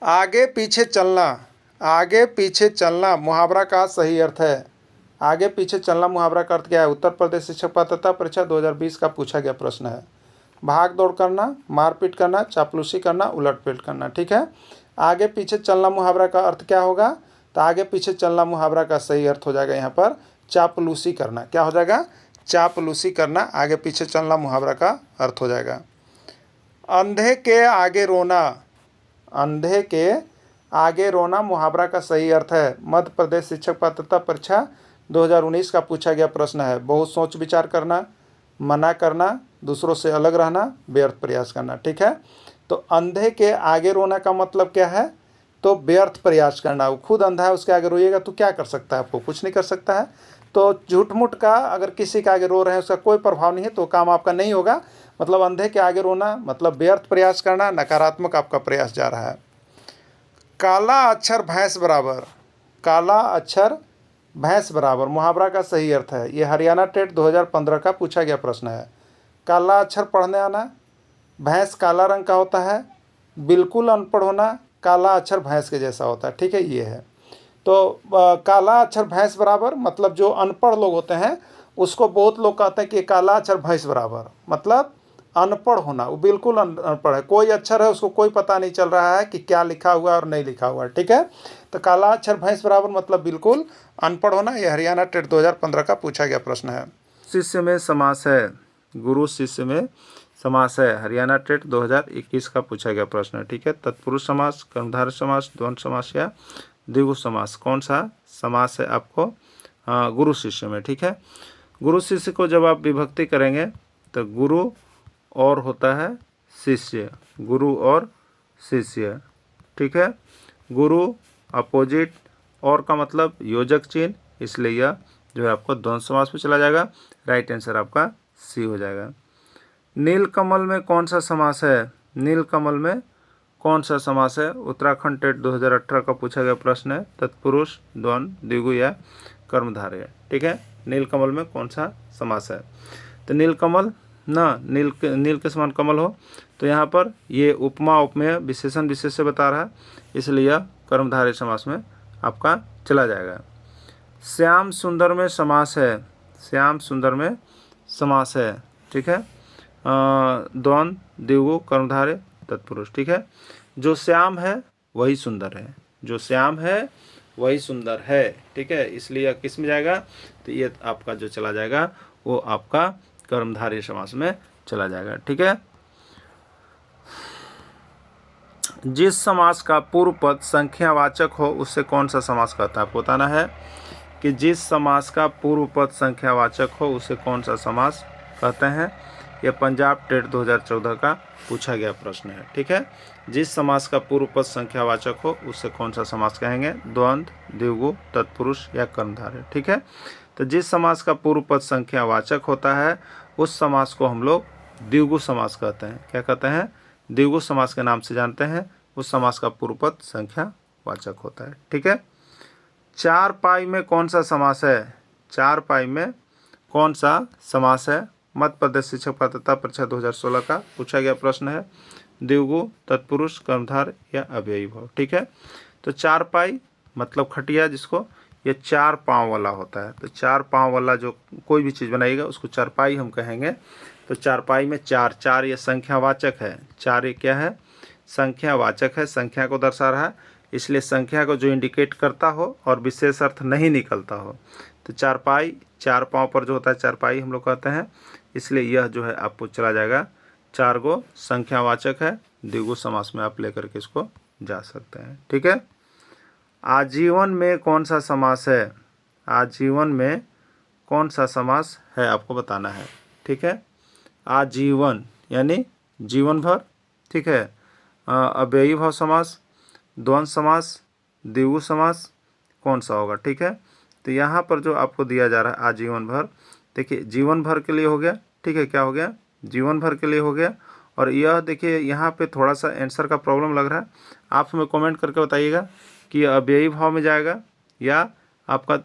आगे पीछे चलना, आगे पीछे चलना मुहावरा का सही अर्थ है। आगे पीछे चलना मुहावरा का अर्थ क्या है? उत्तर प्रदेश शिक्षक पात्रता परीक्षा 2020 का पूछा गया प्रश्न है। भाग दौड़ करना, मारपीट करना, चापलूसी करना, उलटफेर करना। ठीक है, आगे पीछे चलना मुहावरा का अर्थ क्या होगा? तो आगे पीछे चलना मुहावरा का सही अर्थ हो जाएगा यहाँ पर चापलूसी करना। क्या हो जाएगा? चापलूसी करना आगे पीछे चलना मुहावरा का अर्थ हो जाएगा। अंधे के आगे रोना, अंधे के आगे रोना मुहावरा का सही अर्थ है। मध्य प्रदेश शिक्षक पात्रता परीक्षा 2019 का पूछा गया प्रश्न है। बहुत सोच विचार करना, मना करना, दूसरों से अलग रहना, व्यर्थ प्रयास करना। ठीक है, तो अंधे के आगे रोना का मतलब क्या है? तो व्यर्थ प्रयास करना। वो खुद अंधा है, उसके आगे रोइएगा तो क्या कर सकता है, आपको कुछ नहीं कर सकता है। तो झूठ मूठ का अगर किसी के आगे रो रहे हैं उसका कोई प्रभाव नहीं है, तो काम आपका नहीं होगा। मतलब अंधे के आगे रोना मतलब व्यर्थ प्रयास करना, नकारात्मक आपका प्रयास जा रहा है। काला अक्षर भैंस बराबर, काला अक्षर भैंस बराबर मुहावरा का सही अर्थ है। ये हरियाणा टेट 2015 का पूछा गया प्रश्न है। काला अक्षर पढ़ने आना, भैंस काला रंग का होता है, बिल्कुल अनपढ़ होना, काला अक्षर भैंस के जैसा होता है। ठीक है, ये है। तो काला अक्षर भैंस बराबर मतलब जो अनपढ़ लोग होते हैं उसको बहुत लोग कहते हैं कि काला अक्षर भैंस बराबर मतलब अनपढ़ होना। वो बिल्कुल अनपढ़ है, कोई अक्षर है उसको कोई पता नहीं चल रहा है कि क्या लिखा हुआ है और नहीं लिखा हुआ है। ठीक है, तो काला अक्षर भैंस बराबर मतलब बिल्कुल अनपढ़ होना। यह हरियाणा टेट 2015 का पूछा गया प्रश्न है। शिष्य में समास है, गुरु शिष्य में समास है, हरियाणा टेट 2021 का पूछा गया प्रश्न है। ठीक है, तत्पुरुष समास, कर्मधारय समास, द्वंद्व समास या द्विगु समास, कौन सा समास है आपको गुरु शिष्य में। ठीक है, गुरु शिष्य को जब आप विभक्ति करेंगे तो गुरु और होता है शिष्य, गुरु और शिष्य। ठीक है, गुरु अपोजिट, और का मतलब योजक चिन्ह, इसलिए यह जो है आपको द्वंद्व समास में चला जाएगा। राइट आंसर आपका सी हो जाएगा। नीलकमल में कौन सा समास है, नीलकमल में कौन सा समास है, उत्तराखंड टेट 2018 का पूछा गया प्रश्न है। तत्पुरुष, द्वंद्व, द्विगु या कर्मधारय। ठीक है, नीलकमल में कौन सा समास है। तो नीलकमल ना, नील के समान कमल हो, तो यहाँ पर ये उपमा उपमेय विशेषण विशेष्य बता रहा है, इसलिए यह कर्मधारय समास में आपका चला जाएगा। श्याम सुंदर में समास है, श्याम सुंदर में समास है। ठीक है, द्वंद्व, द्विगु, कर्मधारय, तत्पुरुष। ठीक है, जो श्याम है वही सुंदर है, जो श्याम है वही सुंदर है। ठीक है, इसलिए किस में जाएगा, तो ये आपका जो चला जाएगा वो आपका कर्मधारय समास में चला जाएगा। ठीक है, जिस समास का पूर्व पद संख्यावाचक हो उससे कौन सा समास कहता है, आपको बताना है कि जिस समास का पूर्व पद संख्यावाचक हो उसे कौन सा समास कहते हैं। यह पंजाब टेट 2014 का पूछा गया प्रश्न है। ठीक है, जिस समास का पूर्व पद संख्यावाचक हो उससे कौन सा समास कहेंगे, द्वंद्व, द्विगु, तत्पुरुष या कर्मधारय। ठीक है, तो जिस समास का पूर्व पद संख्यावाचक होता है उस समास को हम लोग द्विगु समास कहते हैं। क्या कहते हैं, द्विगु समास के नाम से जानते हैं। उस समास का पूर्व पद संख्यावाचक होता है। ठीक है, चार पाई में कौन सा समास है, चार पाई में कौन सा समास है, मध्य प्रदेश शिक्षक पात्रता परीक्षा 2016 का पूछा गया प्रश्न है। द्विगु, तत्पुरुष, कर्मधारय या अव्ययी भाव। ठीक है, तो चार पाई मतलब खटिया, जिसको ये चार पाँव वाला होता है। तो चार पाँव वाला जो कोई भी चीज़ बनाइएगा उसको चारपाई हम कहेंगे। तो चारपाई में चार, चार ये संख्यावाचक है, चार ये क्या है, संख्यावाचक है, संख्या को दर्शा रहा है, इसलिए संख्या को जो इंडिकेट करता हो और विशेष अर्थ नहीं निकलता हो। तो चारपाई, चार पाँव पर जो होता है चारपाई हम लोग कहते हैं, इसलिए यह जो है आपको चला जाएगा। चार गो संख्यावाचक है, द्विगु समास में आप लेकर के इसको जा सकते हैं। ठीक है, आजीवन में कौन सा समास है, आजीवन में कौन सा समास है आपको बताना है। ठीक है, आजीवन यानी जीवन भर। ठीक है, अव्ययी भाव समास, द्वंद्व समास, द्विगु समास, कौन सा होगा। ठीक है, तो यहाँ पर जो आपको दिया जा रहा है आजीवन भर, देखिए जीवन भर के लिए हो गया। ठीक है, क्या हो गया, जीवन भर के लिए हो गया। और यह देखिए यहाँ पे थोड़ा सा आंसर का प्रॉब्लम लग रहा है, आप हमें कमेंट करके बताइएगा कि अव्ययी भाव में जाएगा या आपका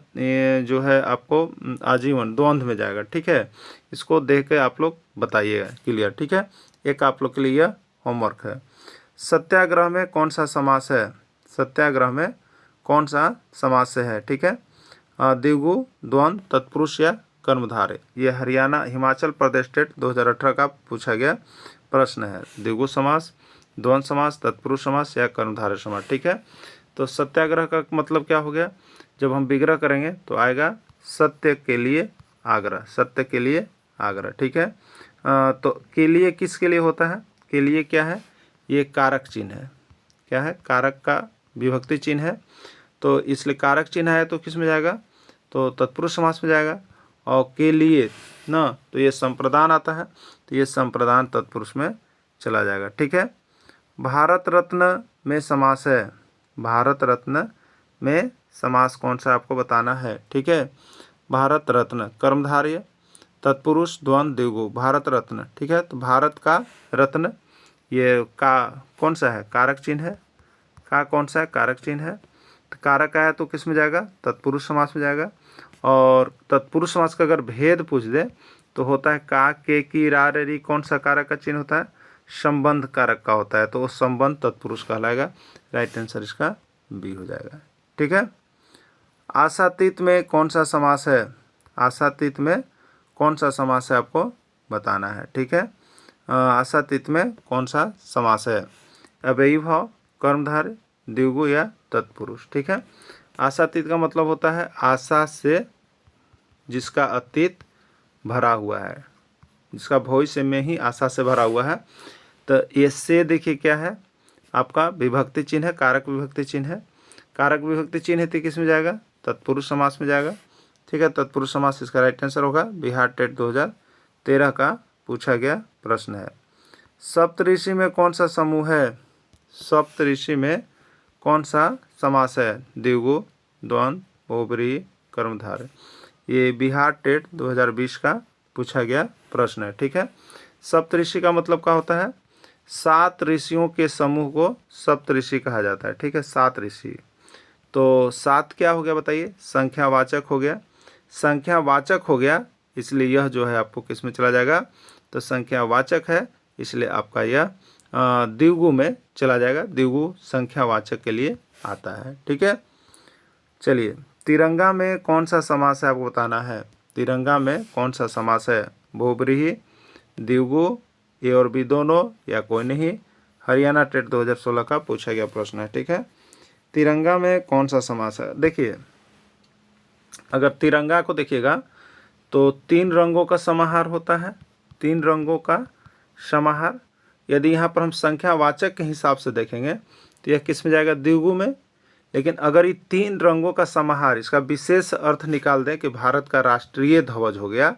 जो है आपको आजीवन द्वंद्व में जाएगा। ठीक है, इसको देख के आप लोग बताइएगा क्लियर। ठीक है, एक आप लोग के लिए यह होमवर्क है। सत्याग्रह में कौन सा समास है, सत्याग्रह में कौन सा समास है। ठीक है, द्विगु, द्वंद्व, तत्पुरुष या कर्मधारय। ये हरियाणा हिमाचल प्रदेश स्टेट 2018 का पूछा गया प्रश्न है। द्विगु समास, द्वंद्व समास, तत्पुरुष समास या कर्मधारय समास। ठीक है, तो सत्याग्रह का मतलब क्या हो गया, जब हम विग्रह करेंगे तो आएगा सत्य के लिए आग्रह, सत्य के लिए आग्रह। ठीक है, तो के लिए किसके लिए होता है, के लिए क्या है, ये कारक चिन्ह है। क्या है, कारक का विभक्ति चिन्ह है, तो इसलिए कारक चिन्ह है तो किस में जाएगा, तो तत्पुरुष समास में जाएगा। और के लिए ना, तो ये संप्रदान आता है, तो ये संप्रदान तत्पुरुष में चला जाएगा। ठीक है, भारत रत्न में समास है, भारत रत्न में समास कौन सा आपको बताना है। ठीक है, भारत रत्न कर्मधारय तत्पुरुष द्वंद्व द्विगु भारत रत्न। ठीक है, तो भारत का रत्न ये का कौन सा है, कारक चिन्ह है। का कौन सा है, कारक चिन्ह है। तो कारक आया तो किस में जाएगा, तत्पुरुष समास में जाएगा। और तत्पुरुष समास का अगर भेद पूछ दे तो होता है का, के, की, रा, रे, री। कौन सा कारक का चिन्ह होता है, संबंध कारक का होता है, तो वो संबंध तत्पुरुष कहलाएगा। राइट आंसर इसका बी हो जाएगा। ठीक है, आशातीत में कौन सा समास है, आशातीत में कौन सा समास है आपको बताना है। ठीक है, आशातीत में कौन सा समास है, अव्ययी भाव, कर्मधारय, द्विगु या तत्पुरुष। ठीक है, आशातीत का मतलब होता है आशा से जिसका अतीत भरा हुआ है, जिसका भविष्य में ही आशा से भरा हुआ है। तो ये से देखिए क्या है, आपका विभक्ति चिन्ह है, कारक विभक्ति चिन्ह है। कारक विभक्ति चिन्ह है तो किस में जाएगा, तत्पुरुष समास में जाएगा। ठीक है, तत्पुरुष समास इसका राइट आंसर होगा। बिहार टेट 2013 का पूछा गया प्रश्न है। सप्तऋषि में कौन सा समूह है, सप्तऋषि में कौन सा समास है, द्विगु, द्वंद्व, बहुब्रीहि, कर्मधारय। ये बिहार टेट 2020 का पूछा गया प्रश्न है। ठीक है, सप्तऋषि का मतलब क्या होता है, 7 ऋषियों के समूह को सप्तऋषि कहा जाता है। ठीक है, 7 ऋषि। तो 7 क्या हो गया बताइए, संख्यावाचक हो गया, संख्यावाचक हो गया, इसलिए यह जो है आपको किस में चला जाएगा, तो संख्यावाचक है इसलिए आपका यह द्विगु में चला जाएगा। द्विगु संख्यावाचक के लिए आता है। ठीक है, चलिए तिरंगा में कौन सा समास है आपको बताना है। तिरंगा में कौन सा समास है, बहुब्रीहि, द्विगु, ए और बी दोनों या कोई नहीं। हरियाणा टेट 2016 का पूछा गया प्रश्न है। ठीक है, तिरंगा में कौन सा समास है। देखिए अगर तिरंगा को देखिएगा तो 3 रंगों का समाहार होता है, 3 रंगों का समाहार। यदि यहाँ पर हम संख्यावाचक के हिसाब से देखेंगे तो यह किस में जाएगा, द्विगु में। लेकिन अगर ये 3 रंगों का समाहार, इसका विशेष अर्थ निकाल दें कि भारत का राष्ट्रीय ध्वज हो गया,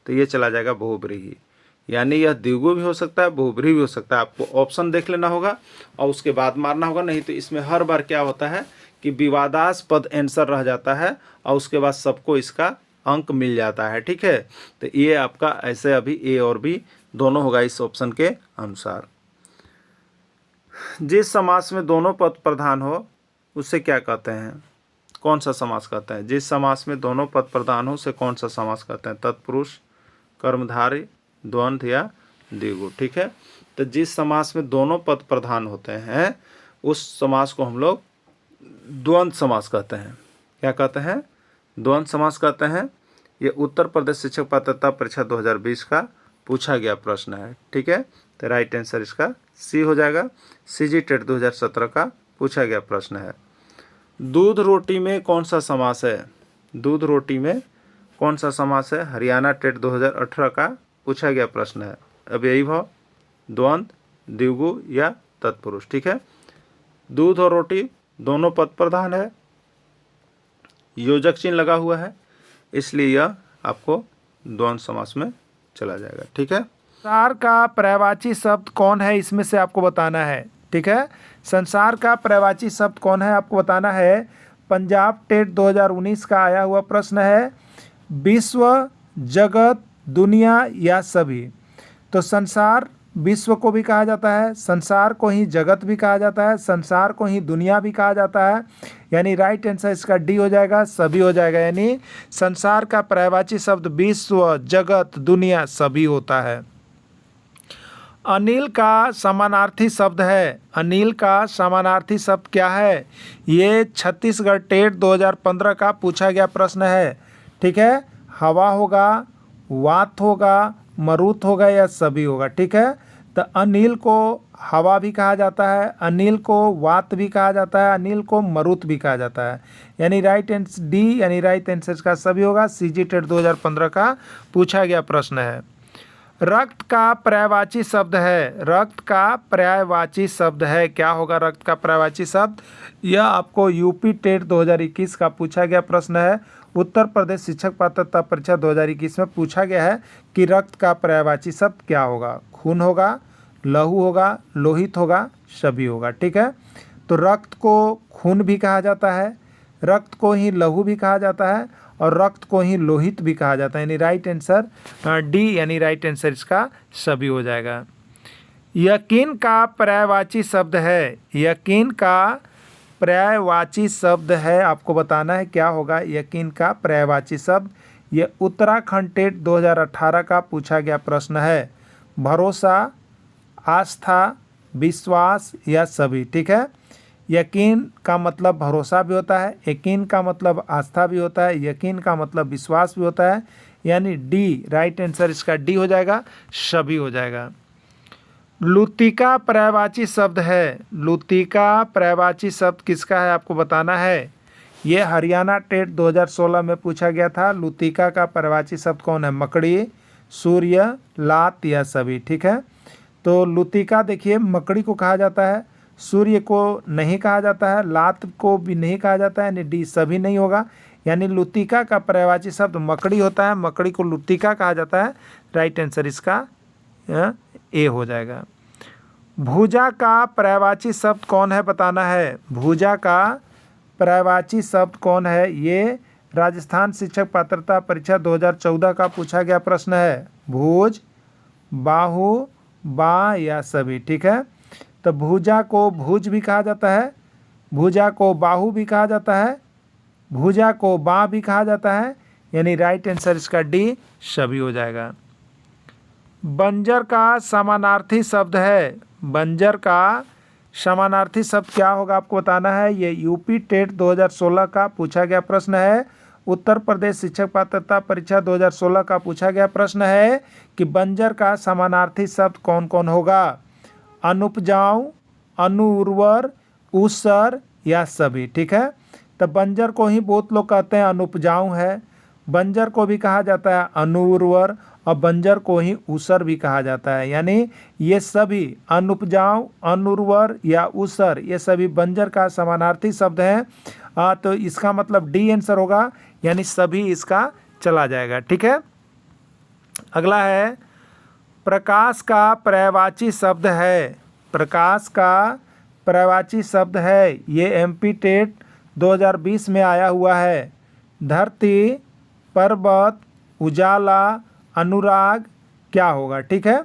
तो ये चला जाएगा बहुब्रीहि। यानी यह द्विगु भी हो सकता है, बहुब्रीहि भी हो सकता है। आपको ऑप्शन देख लेना होगा और उसके बाद मारना होगा, नहीं तो इसमें हर बार क्या होता है कि विवादास्पद आंसर रह जाता है और उसके बाद सबको इसका अंक मिल जाता है। ठीक है, तो ये आपका ऐसे अभी ए और बी दोनों होगा इस ऑप्शन के अनुसार। जिस समास में दोनों पद प्रधान हो उसे क्या कहते हैं, कौन सा समास कहते हैं। जिस समास में दोनों पद प्रधान हो उसे कौन सा समास कहते हैं, तत्पुरुष, कर्मधारय, द्वंद्व या द्विगु। ठीक है, तो जिस समास में दोनों पद प्रधान होते हैं उस समास को हम लोग द्वंद्व समास कहते हैं। क्या कहते हैं, द्वंद्व समास कहते हैं। ये उत्तर प्रदेश शिक्षक पात्रता परीक्षा 2020 का पूछा गया प्रश्न है। ठीक है, तो राइट आंसर इसका सी हो जाएगा। सीजी टेट 2017 का पूछा गया प्रश्न है। दूध रोटी में कौन सा समास है, दूध रोटी में कौन सा समास है, हरियाणा टेट 2018 का पूछा गया प्रश्न है। अव्ययी भाव, द्वंद्व, द्विगु या तत्पुरुष। ठीक है, दूध और रोटी दोनों पद प्रधान है, योजक चिन्ह लगा हुआ है, इसलिए यह आपको द्वंद्व समास में चला जाएगा। ठीक है, संसार का पर्यायवाची शब्द कौन है, इसमें से आपको बताना है। ठीक है, संसार का पर्यायवाची शब्द कौन है आपको बताना है। पंजाब टेट 2019 का आया हुआ प्रश्न है, विश्व, जगत, दुनिया या सभी। तो संसार विश्व को भी कहा जाता है, संसार को ही जगत भी कहा जाता है, संसार को ही दुनिया भी कहा जाता है। यानी राइट आंसर इसका डी हो जाएगा, सभी हो जाएगा। यानी संसार का पर्यायवाची शब्द विश्व, जगत, दुनिया, सभी होता है। अनिल का समानार्थी शब्द है, अनिल का समानार्थी शब्द क्या है, ये छत्तीसगढ़ टेट 2015 का पूछा गया प्रश्न है। ठीक है, हवा होगा, वात होगा, मरुत होगा या सभी होगा। ठीक है, तो अनिल को हवा भी कहा जाता है, अनिल को वात भी कहा जाता है, अनिल को मरुत भी कहा जाता है। यानी राइट आंसर डी, यानी राइट आंसर का सभी होगा। सीजी टेट 2015 का पूछा गया प्रश्न है। रक्त का पर्यायवाची शब्द है, रक्त का पर्यायवाची शब्द है, क्या होगा रक्त का पर्यायवाची शब्द, यह आपको यूपी टेट 2021 का पूछा गया प्रश्न है। उत्तर प्रदेश शिक्षक पात्रता परीक्षा 2021 में पूछा गया है कि रक्त का पर्यायवाची शब्द क्या होगा। खून होगा, लहू होगा, लोहित होगा, सभी होगा। ठीक है, तो रक्त को खून भी कहा जाता है, रक्त को ही लहू भी कहा जाता है और रक्त को ही लोहित भी कहा जाता है। यानी राइट आंसर डी, यानी राइट आंसर इसका सभी हो जाएगा। यकीन का पर्यायवाची शब्द है, यकीन का पर्यायवाची शब्द है, आपको बताना है क्या होगा यकीन का पर्यायवाची शब्द। ये उत्तराखंड टेट 2018 का पूछा गया प्रश्न है। भरोसा, आस्था, विश्वास या सभी। ठीक है, यकीन का मतलब भरोसा भी होता है, यकीन का मतलब आस्था भी होता है, यकीन का मतलब विश्वास भी होता है, यानी डी, राइट आंसर इसका डी हो जाएगा, सभी हो जाएगा। लुतिका पर्यायवाची शब्द है, लुतिका पर्यायवाची शब्द किसका है आपको बताना है। ये हरियाणा टेट 2016 में पूछा गया था। लुतिका का पर्यायवाची शब्द कौन है? मकड़ी, सूर्य, लात या सभी। ठीक है, तो लुतिका देखिए मकड़ी को कहा जाता है, सूर्य को नहीं कहा जाता है, लात को भी नहीं कहा जाता है, यानी डी सभी नहीं होगा। यानी लुतिका का पर्यायवाची शब्द मकड़ी होता है, मकड़ी को लुतिका कहा जाता है। राइट आंसर इसका ए हो जाएगा। भुजा का पर्यायवाची शब्द कौन है बताना है। भुजा का पर्यायवाची शब्द कौन है? ये राजस्थान शिक्षक पात्रता परीक्षा 2014 का पूछा गया प्रश्न है। भुज, बाहु, बाँ या सभी। ठीक है, तो भुजा को भुज भी कहा जाता है, भुजा को बाहु भी कहा जाता है, भुजा को बाँ भी कहा जाता है, यानी राइट आंसर इसका डी, सभी हो जाएगा। बंजर का समानार्थी शब्द है, बंजर का समानार्थी शब्द क्या होगा आपको बताना है। ये यूपी टेट 2016 का पूछा गया प्रश्न है। उत्तर प्रदेश शिक्षक पात्रता परीक्षा 2016 का पूछा गया प्रश्न है कि बंजर का समानार्थी शब्द कौन कौन होगा। अनुपजाऊ, अनुउर्वर, ऊसर या सभी। ठीक है, तो बंजर को ही बहुत लोग कहते हैं अनुपजाऊ है, बंजर को भी कहा जाता है अनुउर्वर और बंजर को ही ऊसर भी कहा जाता है। यानी ये सभी अनुपजाऊ, अनुउर्वर या ऊसर ये सभी बंजर का समानार्थी शब्द हैं। तो इसका मतलब डी आंसर होगा, यानी सभी इसका चला जाएगा। ठीक है, अगला है प्रकाश का पर्यायवाची शब्द है, प्रकाश का पर्यायवाची शब्द है। ये एमपी टेट 2020 में आया हुआ है। धरती, पर्वत, उजाला, अनुराग क्या होगा। ठीक है,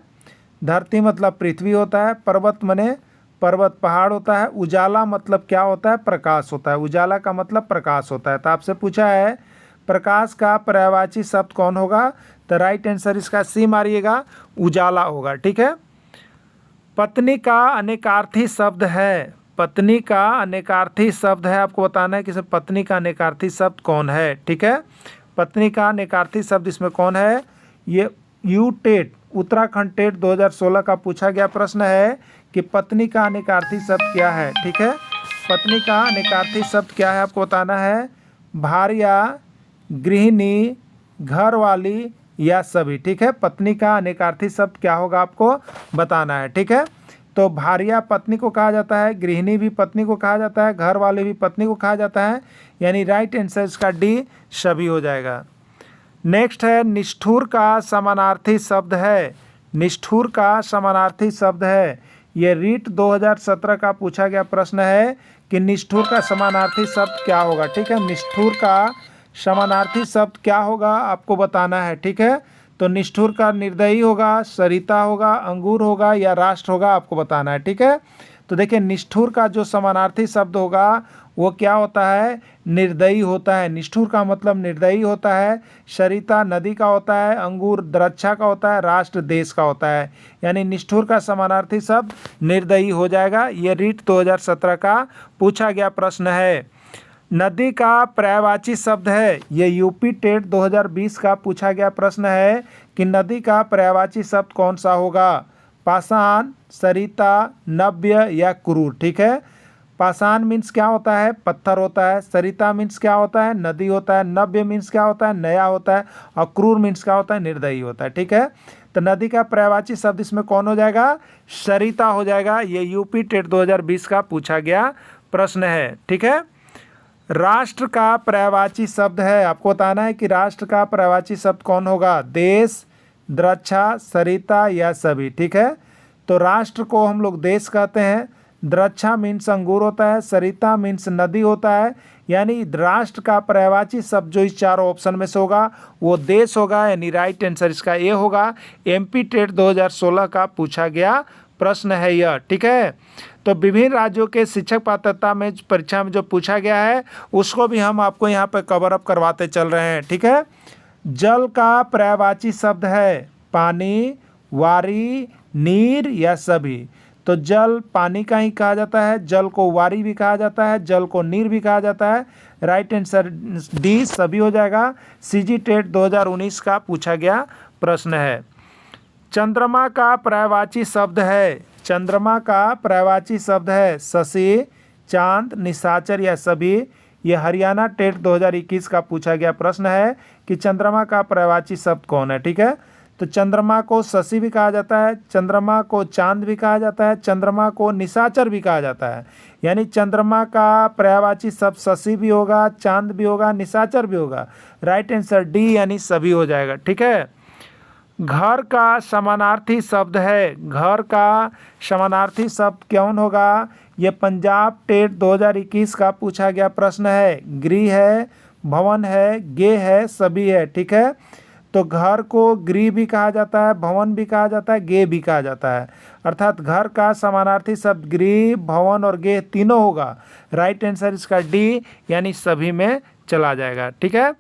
धरती मतलब पृथ्वी होता है, पर्वत मने पर्वत पहाड़ होता है, उजाला मतलब क्या होता है? प्रकाश होता है, उजाला का मतलब प्रकाश होता है। तो आपसे पूछा है प्रकाश का पर्यायवाची शब्द कौन होगा, तो राइट आंसर इसका सी मारिएगा, उजाला होगा। ठीक है, पत्नी का अनेकार्थी शब्द है, पत्नी का अनेकार्थी शब्द है, आपको बताना है कि पत्नी का अनेकार्थी शब्द कौन है। ठीक है, पत्नी का अनेकार्थी शब्द इसमें कौन है? ये यू टेट उत्तराखंड टेट 2016 का पूछा गया प्रश्न है कि पत्नी का अनेकार्थी शब्द क्या है। ठीक है, पत्नी का अनेकार्थी शब्द क्या है आपको बताना है। भार्या, गृहिणी, घर वाली या सभी। ठीक है, पत्नी का अनेकार्थी शब्द क्या होगा आपको बताना है। ठीक है, तो भार्या पत्नी को कहा जाता है, गृहिणी भी पत्नी को कहा जाता है, घर वाले भी पत्नी को कहा जाता है, यानी राइट आंसर इसका डी, सभी हो जाएगा। नेक्स्ट है निष्ठुर का समानार्थी शब्द है, निष्ठुर का समानार्थी शब्द है। ये रीट 2017 का पूछा गया प्रश्न है कि निष्ठुर का समानार्थी शब्द क्या होगा। ठीक है, निष्ठुर का समानार्थी शब्द क्या होगा आपको बताना है। ठीक है, तो निष्ठुर का निर्दयी होगा, सरिता होगा, अंगूर होगा या राष्ट्र होगा, आपको बताना है। ठीक है, तो देखिए निष्ठुर का जो समानार्थी शब्द होगा वो क्या होता है? निर्दयी होता है। निष्ठुर का मतलब निर्दयी होता है, सरिता नदी का होता है, अंगूर द्रक्षा का होता है, राष्ट्र देश का होता है, यानी निष्ठुर का समानार्थी शब्द निर्दयी हो जाएगा। ये रीट 2017 का पूछा गया प्रश्न है। नदी का पर्यायवाची शब्द है, ये यूपी टेट 2020 का पूछा गया प्रश्न है कि नदी का पर्यायवाची शब्द कौन सा होगा। पाषाण, सरिता, नव्य या क्रूर। ठीक है, पाषाण मीन्स क्या होता है? पत्थर होता है। सरिता मीन्स क्या होता है? नदी होता है। नव्य मीन्स क्या होता है? नया होता है। और क्रूर मीन्स क्या होता है? निर्दयी होता है। ठीक है, तो नदी का पर्यायवाची शब्द इसमें कौन हो जाएगा? सरिता हो जाएगा। ये यूपी टेट 2020 का पूछा गया प्रश्न है। ठीक है, राष्ट्र का पर्यायवाची शब्द है, आपको बताना है कि राष्ट्र का पर्यायवाची शब्द कौन होगा। देश, द्रक्षा, सरिता या सभी। ठीक है, तो राष्ट्र को हम लोग देश कहते हैं, द्रक्षा मीन्स अंगूर होता है, सरिता मीन्स नदी होता है, यानी राष्ट्र का पर्यायवाची शब्द जो इस चारों ऑप्शन में से होगा वो देश होगा, यानी राइट आंसर इसका ए होगा। एमपी टेट 2016 का पूछा गया प्रश्न है यह, ठीक है। तो विभिन्न राज्यों के शिक्षक पात्रता में परीक्षा में जो पूछा गया है उसको भी हम आपको यहाँ पे कवर अप करवाते चल रहे हैं, ठीक है। जल का पर्यायवाची शब्द है पानी, वारी, नीर या सभी। तो जल पानी का ही कहा जाता है, जल को वारी भी कहा जाता है, जल को नीर भी कहा जाता है। राइट आंसर डी सभी हो जाएगा। सीजी टेट 2019 का पूछा गया प्रश्न है। चंद्रमा का पर्यायवाची शब्द है, चंद्रमा का पर्यायवाची शब्द है शशि, चांद, निशाचर या सभी। ये हरियाणा टेट 2021 का पूछा गया प्रश्न है कि चंद्रमा का पर्यायवाची शब्द कौन है, ठीक है। तो चंद्रमा को शशि भी कहा जाता है, चंद्रमा को चांद भी कहा जाता है, चंद्रमा को निशाचर भी कहा जाता है। यानी चंद्रमा का पर्यायवाची शब्द शशि भी होगा, चांद भी होगा, निशाचर भी होगा। राइट आंसर डी यानी सभी हो जाएगा, ठीक है। घर का समानार्थी शब्द है, घर का समानार्थी शब्द कौन होगा? ये पंजाब टेट 2021 का पूछा गया प्रश्न है। गृह है, भवन है, गे है, सभी है, ठीक है। तो घर को गृह भी कहा जाता है, भवन भी कहा जाता है, गे भी कहा जाता है। अर्थात घर का समानार्थी शब्द गृह, भवन और गे तीनों होगा। राइट आंसर इसका डी यानी सभी में चला जाएगा, ठीक है।